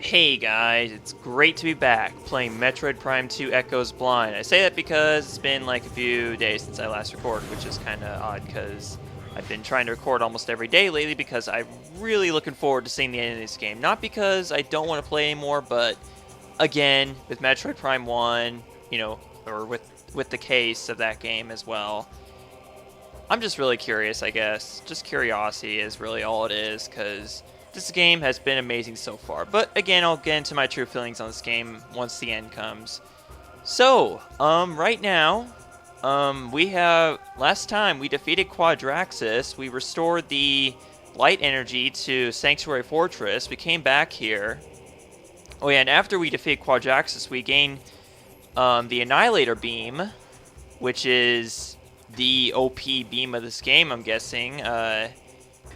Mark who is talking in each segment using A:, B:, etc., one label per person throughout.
A: Hey guys, it's great to be back playing Metroid Prime 2 Echoes Blind. I say that because it's been like a few days since I last recorded, which is kind of odd because I've been trying to record almost every day lately because I'm really looking forward to seeing the end of this game. Not because I don't want to play anymore, but again, with Metroid Prime 1, or with the case of that game as well, I'm just really curious, I guess. Just curiosity is really all it is, because this game has been amazing so far. But again, I'll get into my true feelings on this game once the end comes. So, right now, last time we defeated Quadraxis, we restored the light energy to Sanctuary Fortress, we came back here. Oh yeah, and after we defeated Quadraxis, we gained, the Annihilator Beam, which is the OP beam of this game, I'm guessing.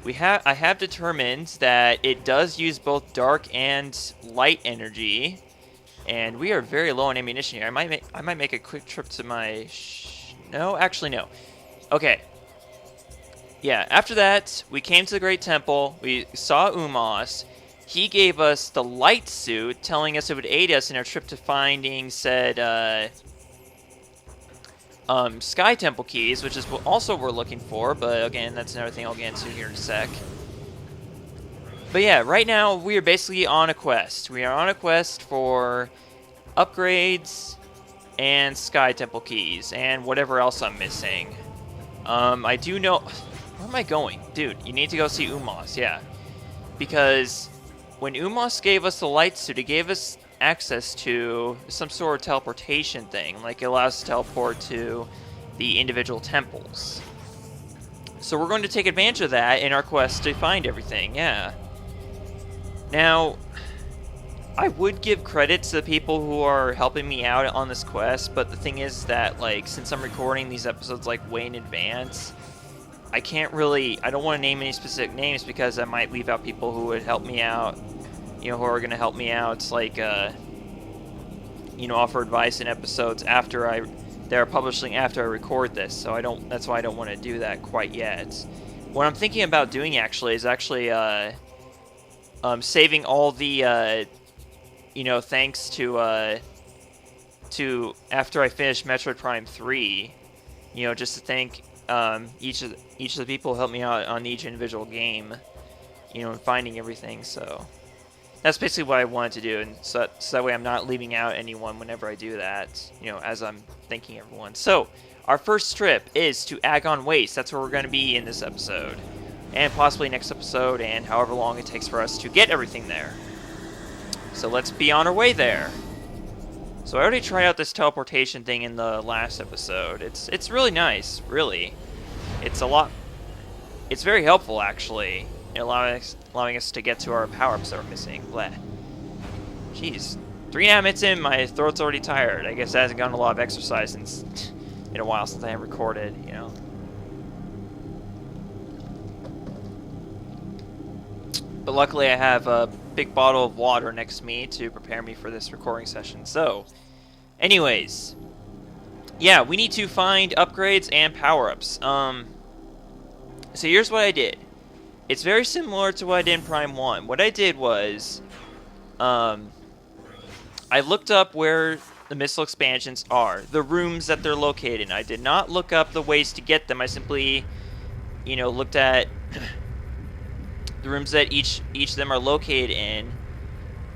A: I have determined that it does use both dark and light energy, and we are very low on ammunition here. I might make a quick trip to my no, actually no. Okay. Yeah, after that, we came to the Great Temple. We saw Umos. He gave us the light suit, telling us it would aid us in our trip to finding said Sky Temple keys, which is also what we're looking for, but again, that's another thing I'll get into here in a sec. But yeah, right now we are basically on a quest. We are on a quest for upgrades and Sky Temple keys and whatever else I'm missing. I do know... Where am I going? Dude, you need to go see Umos, yeah. Because when Umos gave us the light suit, it gave us access to some sort of teleportation thing. Like, it allows us to teleport to the individual temples. So we're going to take advantage of that in our quest to find everything, yeah. Now, I would give credit to the people who are helping me out on this quest, but the thing is that, like, since I'm recording these episodes, like, way in advance, I don't want to name any specific names because I might leave out people who would help me out, who are going to help me out, like, offer advice in episodes they're publishing after I record this, so that's why I don't want to do that quite yet. What I'm thinking about doing, actually, is saving all the, thanks to after I finish Metroid Prime 3, just to thank, each of the people who helped me out on each individual game, and finding everything, so... That's basically what I wanted to do, and so that way I'm not leaving out anyone whenever I do that, as I'm thanking everyone. So, our first trip is to Agon Wastes. That's where we're going to be in this episode. And possibly next episode, and however long it takes for us to get everything there. So let's be on our way there. So I already tried out this teleportation thing in the last episode. It's really nice, really. It's very helpful, actually, in allowing us to get to our power-ups that we're missing. Bleh. Jeez. 3.5 minutes in, my throat's already tired. I guess I hasn't gotten a lot of exercise since in a while since I haven't recorded, But luckily I have a big bottle of water next to me to prepare me for this recording session. So, anyways. Yeah, we need to find upgrades and power-ups. So here's what I did. It's very similar to what I did in Prime 1. What I did was, I looked up where the missile expansions are, the rooms that they're located in. I did not look up the ways to get them. I simply, looked at the rooms that each of them are located in,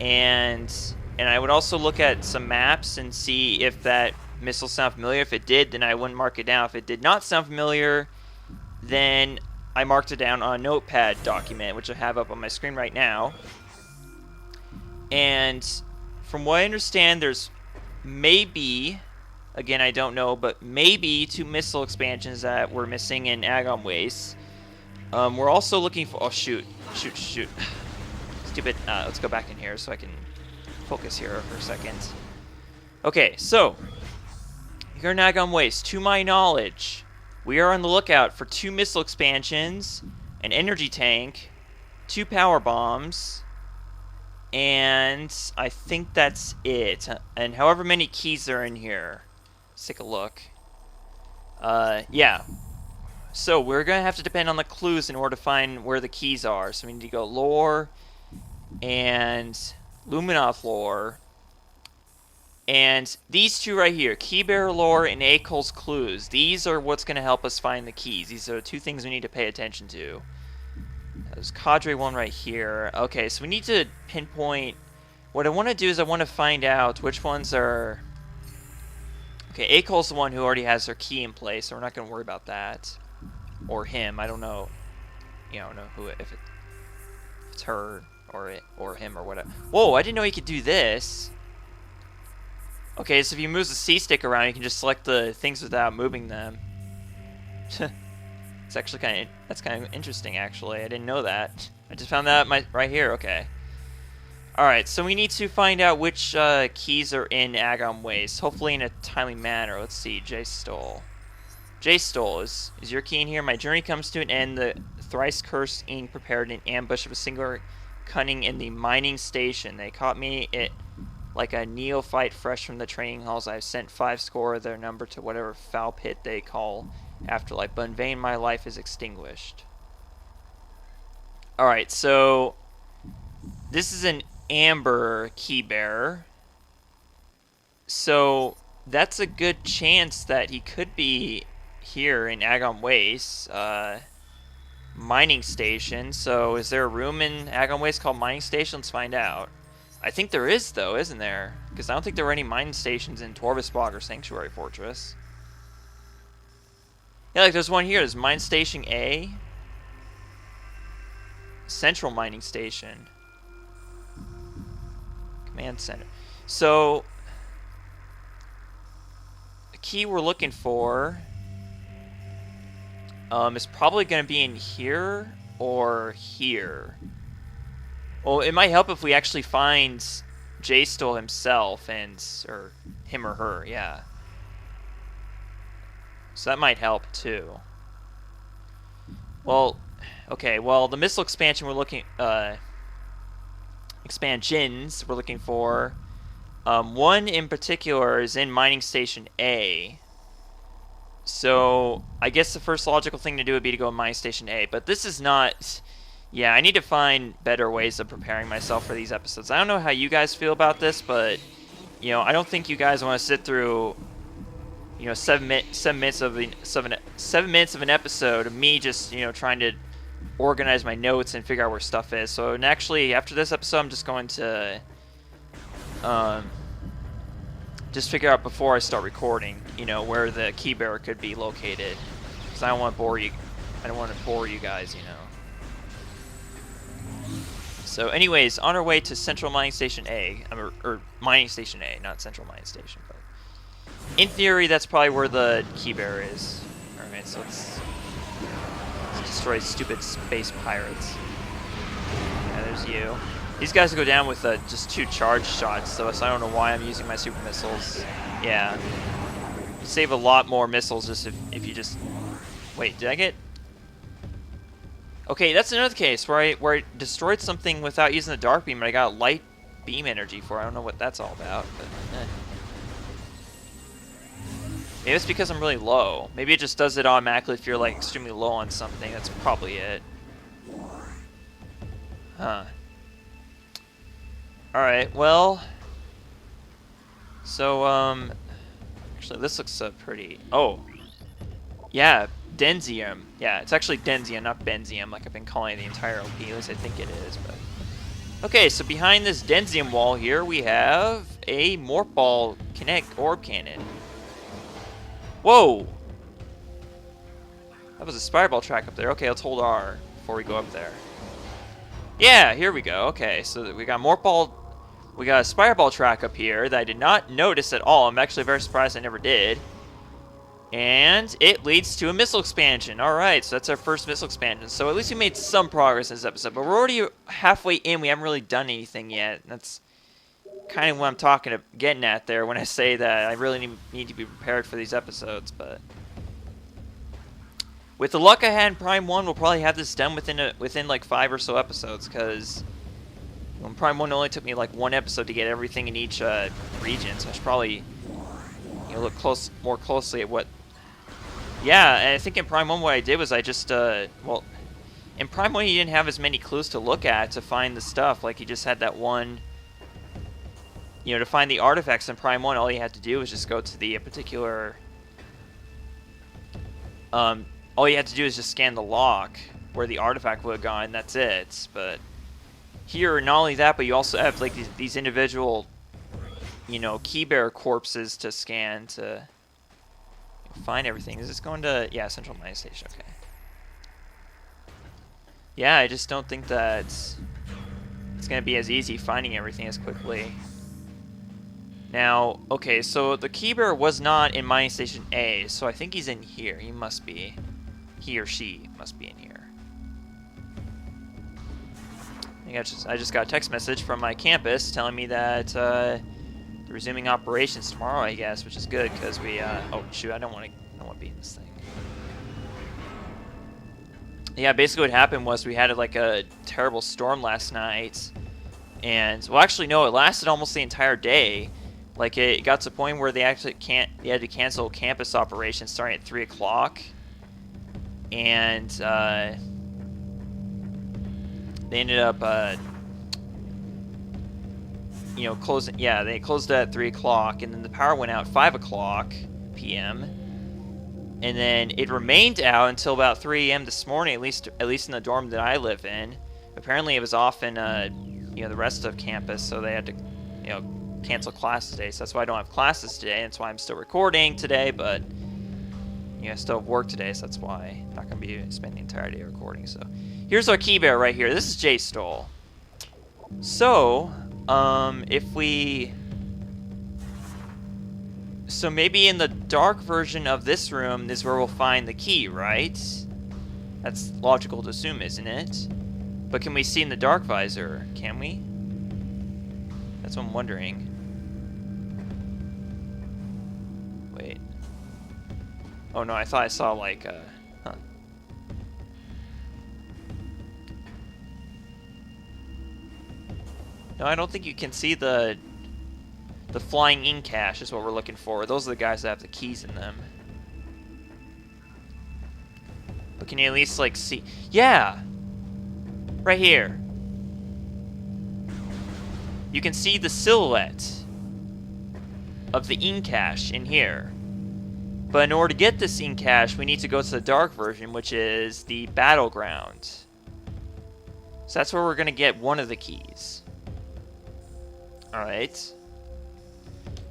A: and I would also look at some maps and see if that missile sounded familiar. If it did, then I wouldn't mark it down. If it did not sound familiar, then I marked it down on a notepad document, which I have up on my screen right now. And from what I understand, there's maybe, again, I don't know, but maybe 2 missile expansions that we're missing in Agon Wastes. We're also looking for... Oh, shoot. Stupid. Let's go back in here so I can focus here for a second. Okay, so, here in Agon Wastes, to my knowledge, we are on the lookout for 2 missile expansions, an energy tank, 2 power bombs, and I think that's it. And however many keys are in here. Let's take a look. Yeah. So we're going to have to depend on the clues in order to find where the keys are. So we need to go lore and Luminoth lore. And these two right here, Keybearer lore and Akol's clues, these are what's going to help us find the keys. These are the two things we need to pay attention to. There's Cadre one right here. Okay, so we need to pinpoint... What I want to do is I want to find out which ones are... Okay, Akol's the one who already has their key in place, so we're not going to worry about that. Or him, I don't know. You know, who if it's her or him or whatever. Whoa, I didn't know you could do this. Okay, so if you move the C stick around, you can just select the things without moving them. It's actually that's kind of interesting, actually. I didn't know that. I just found that right here. Okay. Alright, so we need to find out which keys are in Agon Wastes, hopefully in a timely manner. Let's see, J Stoll. J Stoll, is your key in here? My journey comes to an end. The thrice cursed ink prepared an ambush of a singular cunning in the mining station. They caught me like a neophyte fresh from the training halls. I've sent 5 score of their number to whatever foul pit they call afterlife, but in vain my life is extinguished. Alright, so this is an amber key bearer. So that's a good chance that he could be here in Agon Wastes. Mining station. So is there a room in Agon Wastes called mining station? Let's find out. I think there is, though, isn't there? Because I don't think there were any mining stations in Torvusbog or Sanctuary Fortress. Yeah, like there's one here. There's Mine Station A. Central Mining Station. Command Center. So, the key we're looking for is probably going to be in here or here. Well, it might help if we actually find J Stoll himself or him or her, yeah. So that might help too. Well, okay, well the missile expansion we're looking expansions we're looking for. One in particular is in Mining Station A. So I guess the first logical thing to do would be to go to Mining Station A, but this is not. Yeah, I need to find better ways of preparing myself for these episodes. I don't know how you guys feel about this, but you know, I don't think you guys want to sit through, you know, 7 minutes of an episode of me just, you know, trying to organize my notes and figure out where stuff is. So, and actually, after this episode, I'm just going to just figure out before I start recording, you know, where the key bearer could be located, because I don't want to bore you. I don't want to bore you guys, you know. So anyways, on our way to Central Mining Station A, or Mining Station A, not Central Mining Station, but in theory, that's probably where the key bearer is. Alright, so let's destroy stupid space pirates. Yeah, there's you. These guys go down with just 2 charge shots, so I don't know why I'm using my super missiles. Yeah. You save a lot more missiles just if you just... Wait, did I get... Okay, that's another case where I destroyed something without using the dark beam, and I got light beam energy for it. I don't know what that's all about, but maybe it's because I'm really low. Maybe it just does it automatically if you're like extremely low on something. That's probably it. Huh. Alright, well... So, actually this looks pretty... Oh! Yeah, Denzium. Yeah, it's actually Denzium, not Benzium, like I've been calling it the entire OP. At least I think it is, but... Okay, so behind this Denzium wall here, we have a Morph Ball Kinetic Orb Cannon. Whoa! That was a Spireball track up there. Okay, let's hold R before we go up there. Yeah, here we go. Okay, so we got Morph Ball... We got a Spireball track up here that I did not notice at all. I'm actually very surprised I never did. And it leads to a missile expansion. Alright, so that's our first missile expansion. So at least we made some progress in this episode. But we're already halfway in. We haven't really done anything yet. That's kind of what I'm getting at there when I say that I really need to be prepared for these episodes. But with the luck I had in Prime 1, we'll probably have this done within like 5 or so episodes. Because Prime 1 only took me like 1 episode to get everything in each region. So I should probably look more closely at what... Yeah, and I think in Prime 1 what I did was I just, well, in Prime 1 you didn't have as many clues to look at to find the stuff. Like, you just had that one you know, to find the artifacts in Prime 1, all you had to do was just go to the particular... all you had to do is just scan the lock where the artifact would have gone, that's it. But here, not only that, but you also have like these individual, you know, key bearer corpses to scan to find everything. Is this going to... yeah, Central Mining Station, okay. Yeah, I just don't think that it's going to be as easy finding everything as quickly. Now, okay, so the keybearer was not in Mining Station A, so I think he's in here. He must be. He or she must be in here. I just got a text message from my campus telling me that they're resuming operations tomorrow, I guess, which is good because we... oh, shoot, I don't want to be in this thing. Yeah, basically what happened was we had like a terrible storm last night. And, well, actually, no, it lasted almost the entire day. Like, it got to the point where they actually they had to cancel campus operations starting at 3 o'clock. And, they ended up, you know, closing... yeah, they closed at 3 o'clock, and then the power went out 5 o'clock p.m. And then it remained out until about 3 a.m. this morning, at least in the dorm that I live in. Apparently, it was off in, you know, the rest of campus, so they had to, you know, cancel class today. So that's why I don't have classes today. That's why I'm still recording today, but you know, I still have work today, so that's why I'm not going to be spending the entire day recording. So here's our key bearer right here. This is J Stoll. So, if we... so maybe in the dark version of this room is where we'll find the key, right? That's logical to assume, isn't it? But can we see in the dark visor? Can we? That's what I'm wondering. Wait. Oh no, I thought I saw like huh. No, I don't think you can see the flying ink cache is what we're looking for. Those are the guys that have the keys in them. But can you at least like see? Yeah! Right here. You can see the silhouette of the ink cache in here. But in order to get this ink cache, we need to go to the dark version, which is the battleground. So that's where we're going to get one of the keys. Alright.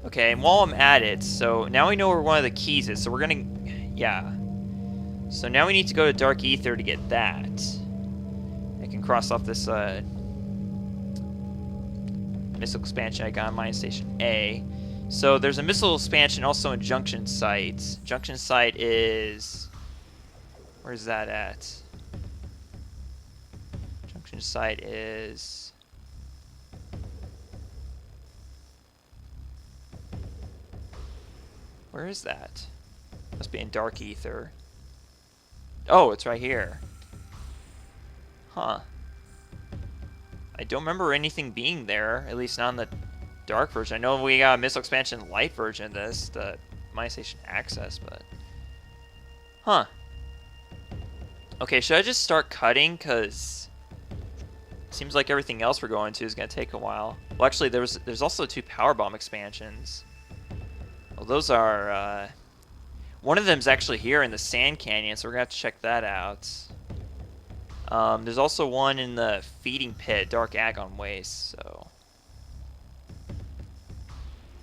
A: Okay, and while I'm at it, so now we know where one of the keys is, so we're gonna... yeah. So now we need to go to Dark Ether to get that. I can cross off this, missile expansion I got on Mining Station A. So there's a missile expansion also in Junction Site. Junction Site is... where's that at? Junction Site is... where is that? Must be in Dark Ether. Oh, it's right here. Huh. I don't remember anything being there, at least not in the dark version. I know we got a missile expansion light version of this, the Mining Station Access, but... huh. Okay, should I just start cutting? Because it seems like everything else we're going to is going to take a while. Well, actually, there's also 2 power bomb expansions. Well, those are, one of them's actually here in the Sand Canyon, so we're going to have to check that out. There's also one in the feeding pit, Dark Agon Wastes, so...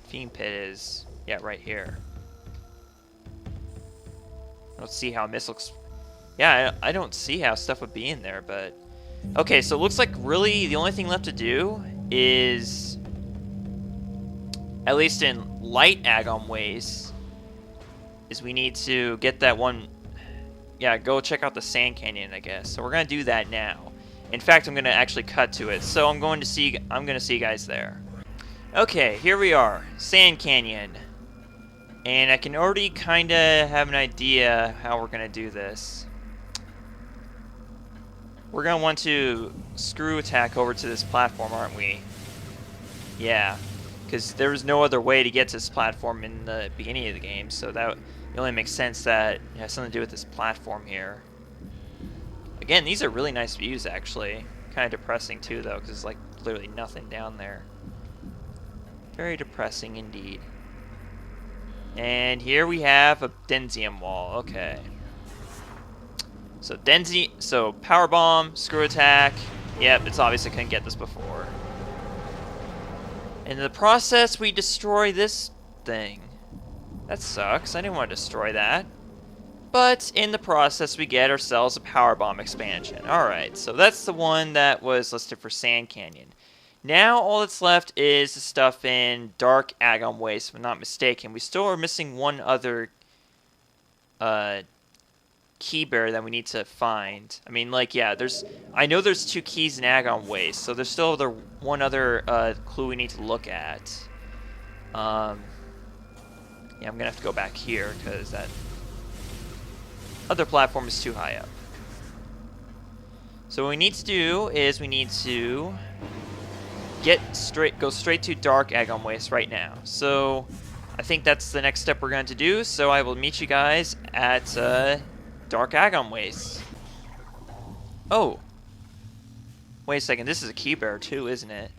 A: feeding pit is, yeah, right here. Let's see how missiles... yeah, I don't see how stuff would be in there, but... okay, so it looks like really the only thing left to do is... at least in light Agon Wastes, is we need to get that one... yeah, go check out the Sand Canyon, I guess. So we're gonna do that now. In fact, I'm gonna actually cut to it. So I'm gonna see you guys there. Okay, here we are, Sand Canyon, and I can already kind of have an idea how we're gonna do this. We're gonna want to screw attack over to this platform, aren't we? Yeah. Because there was no other way to get to this platform in the beginning of the game, so that it only makes sense that it has something to do with this platform here. Again, these are really nice views, actually. Kind of depressing, too, though, because there's, like, literally nothing down there. Very depressing indeed. And here we have a Denzium wall. Okay. So power bomb, screw attack. Yep, it's obvious I couldn't get this before. In the process, we destroy this thing. That sucks. I didn't want to destroy that. But in the process, we get ourselves a power bomb expansion. Alright, so that's the one that was listed for Sand Canyon. Now all that's left is the stuff in Dark Agon Wastes, if I'm not mistaken. We still are missing one other key bearer that we need to find. I mean, like, yeah, I know there's 2 keys in Agon Wastes, so there's still one other clue we need to look at. Yeah, I'm gonna have to go back here because that other platform is too high up. So what we need to do is we need to go straight to Dark Agon Wastes right now. So I think that's the next step we're going to do. So I will meet you guys at Dark Agon Wastes. Oh, wait a second. This is a key bearer too, isn't it?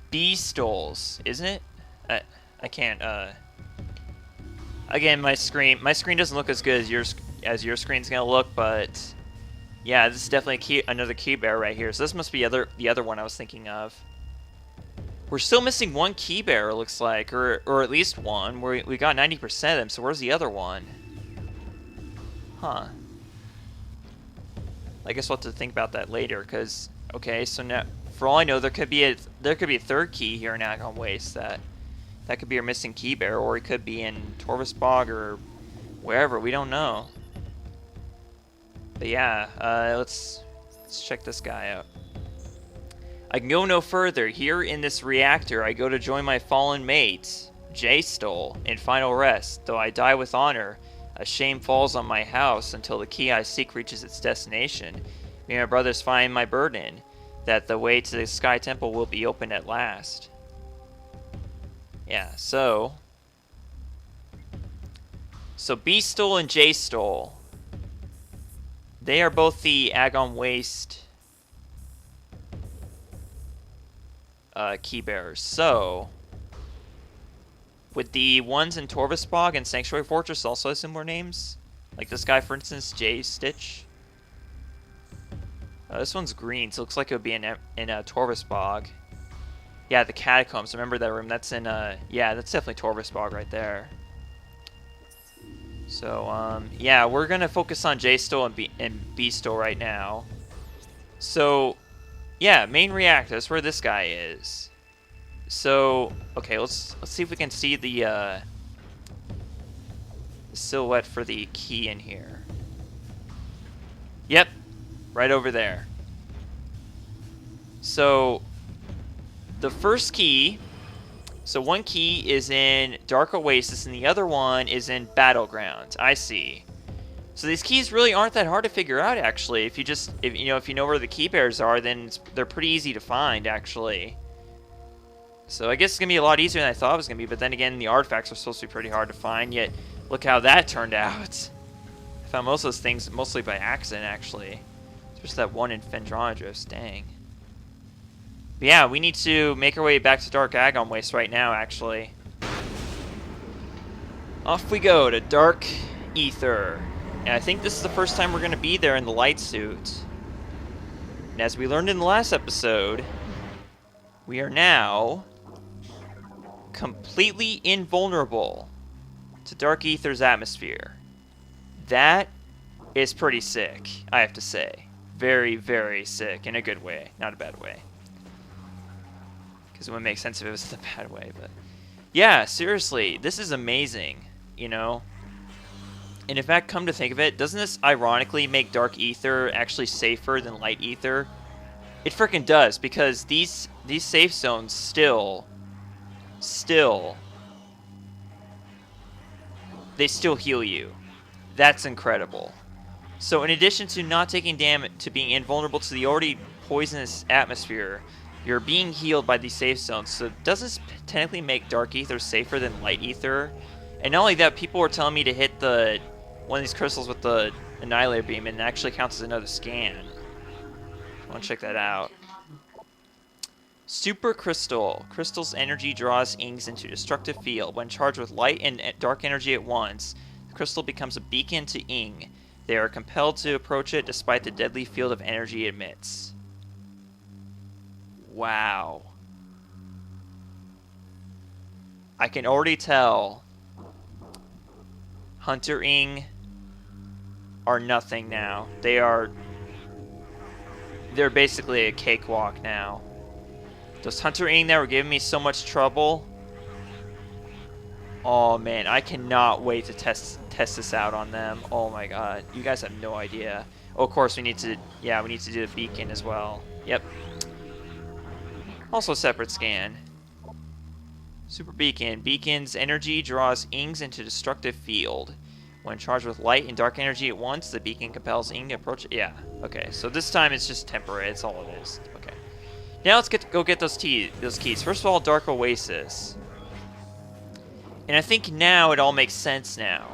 A: Beastoles, isn't it? I can't. Again, my screen doesn't look as good as your screen's gonna look, but yeah, this is definitely another key bearer right here. So this must be the other one I was thinking of. We're still missing one key bearer, looks like, or at least one. We got 90% of them. So where's the other one? Huh. I guess we'll have to think about that later. Cause okay, so now for all I know, there could be a third key here in Agon Wastes that could be our missing key bearer, or it could be in Torvusbog or wherever. We don't know. But yeah, let's check this guy out. I can go no further. Here in this reactor, I go to join my fallen mate, J-Stole, in final rest. Though I die with honor, a shame falls on my house until the key I seek reaches its destination. Me and my brothers find my burden, that the way to the Sky Temple will be opened at last. Yeah, so B-Stole and J-Stole, they are both the Agon Waste key bearers. So would the ones in Torvusbog and Sanctuary Fortress also have similar names? Like this guy, for instance, J-Stitch. This one's green, so it looks like it would be in Torvusbog. Yeah, the Catacombs. Remember that room? That's in, yeah, that's definitely Torvusbog right there. So, yeah, we're going to focus on J-Stole and B-Stole right now. So, yeah, main reactor. That's where this guy is. So, okay, let's see if we can see the silhouette for the key in here. Yep, right over there. So the first key, so one key is in Dark Oasis and the other one is in Battleground. I see. So these keys really aren't that hard to figure out, actually. If you know where the key bearers are, then they're pretty easy to find, actually. So I guess it's gonna be a lot easier than I thought it was gonna be. But then again, the artifacts are supposed to be pretty hard to find. Yet look how that turned out. I found most of those things mostly by accident, actually. Especially that one in Fendronadros. Dang. But yeah, we need to make our way back to Dark Agon Wastes right now, actually. Off we go to Dark Ether. And I think this is the first time we're going to be there in the light suit. And as we learned in the last episode, we are now completely invulnerable to Dark Ether's atmosphere. That is pretty sick, I have to say. Very, very sick, in a good way, not a bad way. Because it wouldn't make sense if it was in a bad way, but... yeah, seriously, this is amazing, you know? And in fact, come to think of it, doesn't this ironically make Dark Ether actually safer than Light Ether? It frickin' does, because these safe zones still, they still heal you. That's incredible. So in addition to not taking damage, to being invulnerable to the already poisonous atmosphere, you're being healed by these safe zones. So does this technically make Dark Ether safer than Light Ether? And not only that, people were telling me to hit one of these crystals with the Annihilator Beam, and it actually counts as another scan. I want to check that out. Super Crystal. Crystal's energy draws ings into a destructive field. When charged with light and dark energy at once, the crystal becomes a beacon to ing. They are compelled to approach it despite the deadly field of energy it emits. Wow. I can already tell Hunter Ing are nothing now. They're basically a cakewalk now. Those Hunter Ing that were giving me so much trouble. Oh man, I cannot wait to test this out on them. Oh my god, you guys have no idea. Oh, of course we need to do the beacon as well. Yep. Also separate scan. Super Beacon. Beacon's energy draws ings into destructive field. When charged with light and dark energy at once, the beacon compels ing to approach. Yeah. Okay. So this time it's just temporary. That's all it is. Okay. Now let's go get those keys. First of all, Dark Oasis. And I think now it all makes sense now.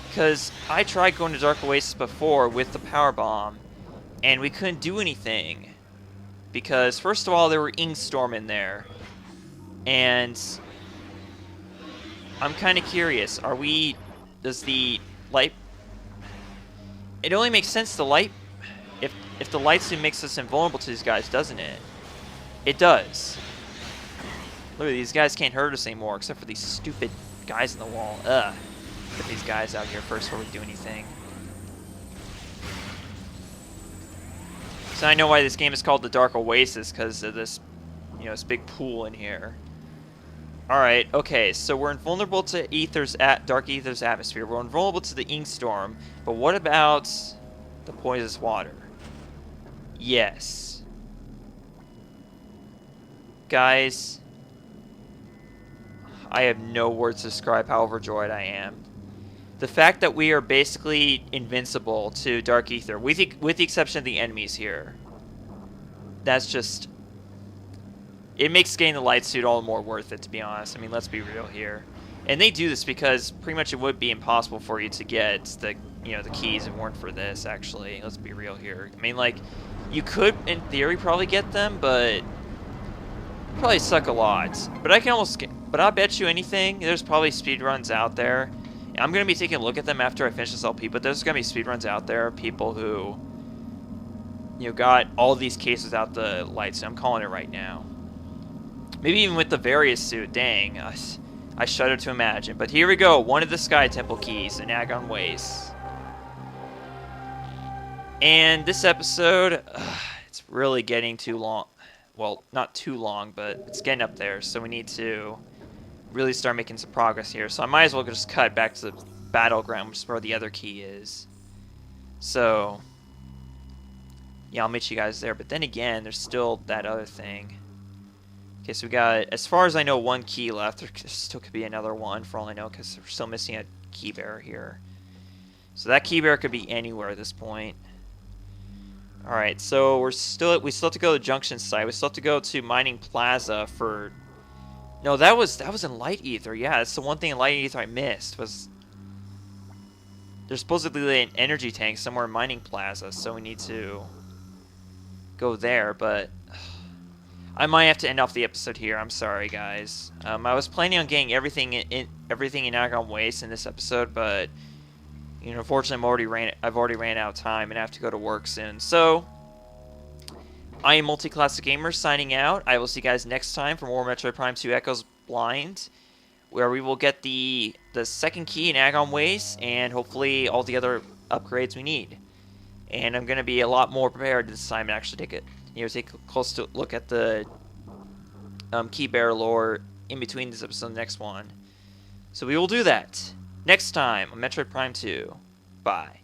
A: Because I tried going to Dark Oasis before with the power bomb, and we couldn't do anything. Because first of all, there were ing storm in there. And I'm kind of curious, does the light, it only makes sense the light, if the light suit makes us invulnerable to these guys, doesn't it? It does. Look, these guys can't hurt us anymore, except for these stupid guys in the wall. Ugh. Get these guys out here first before we do anything. So I know why this game is called the Dark Oasis, because of this, this big pool in here. Alright, okay, so we're invulnerable to Dark Aether's atmosphere. We're invulnerable to the ink storm, but what about the poisonous water? Yes. Guys, I have no words to describe how overjoyed I am. The fact that we are basically invincible to Dark Aether, with the exception of the enemies here, that's just... It makes getting the light suit all the more worth it, to be honest. I mean, let's be real here. And they do this because pretty much it would be impossible for you to get the keys if it weren't for this, actually. Let's be real here. I mean, like, you could, in theory, probably get them, but probably suck a lot. But I'll bet you anything, there's probably speedruns out there. I'm going to be taking a look at them after I finish this LP, but there's going to be speedruns out there, people who, got all these cases without the light suit. I'm calling it right now. Maybe even with the various suit. Dang, I shudder to imagine. But here we go, one of the Sky Temple keys in Agon Wastes. And this episode, it's really getting too long. Well, not too long, but it's getting up there. So we need to really start making some progress here. So I might as well just cut back to the battleground, which is where the other key is. So, yeah, I'll meet you guys there. But then again, there's still that other thing. Okay, so we got, as far as I know, one key left. There still could be another one, for all I know, because we're still missing a key bearer here. So that key bearer could be anywhere at this point. Alright, so we still have to go to the junction site. We still have to go to Mining Plaza for... No, that was in Light Aether. Yeah, that's the one thing in Light Aether I missed, was... There's supposedly an energy tank somewhere in Mining Plaza, so we need to go there, but... I might have to end off the episode here. I'm sorry, guys. I was planning on getting everything in Agon Wastes in this episode, but unfortunately, I've already ran out of time and I have to go to work soon. So, I am Multiclassic Gamer signing out. I will see you guys next time for more Metroid Prime 2 Echoes Blind, where we will get the second key in Agon Wastes and hopefully all the other upgrades we need. And I'm going to be a lot more prepared this time and actually take a close look at the key bearer lore in between this episode and the next one. So we will do that next time on Metroid Prime 2. Bye.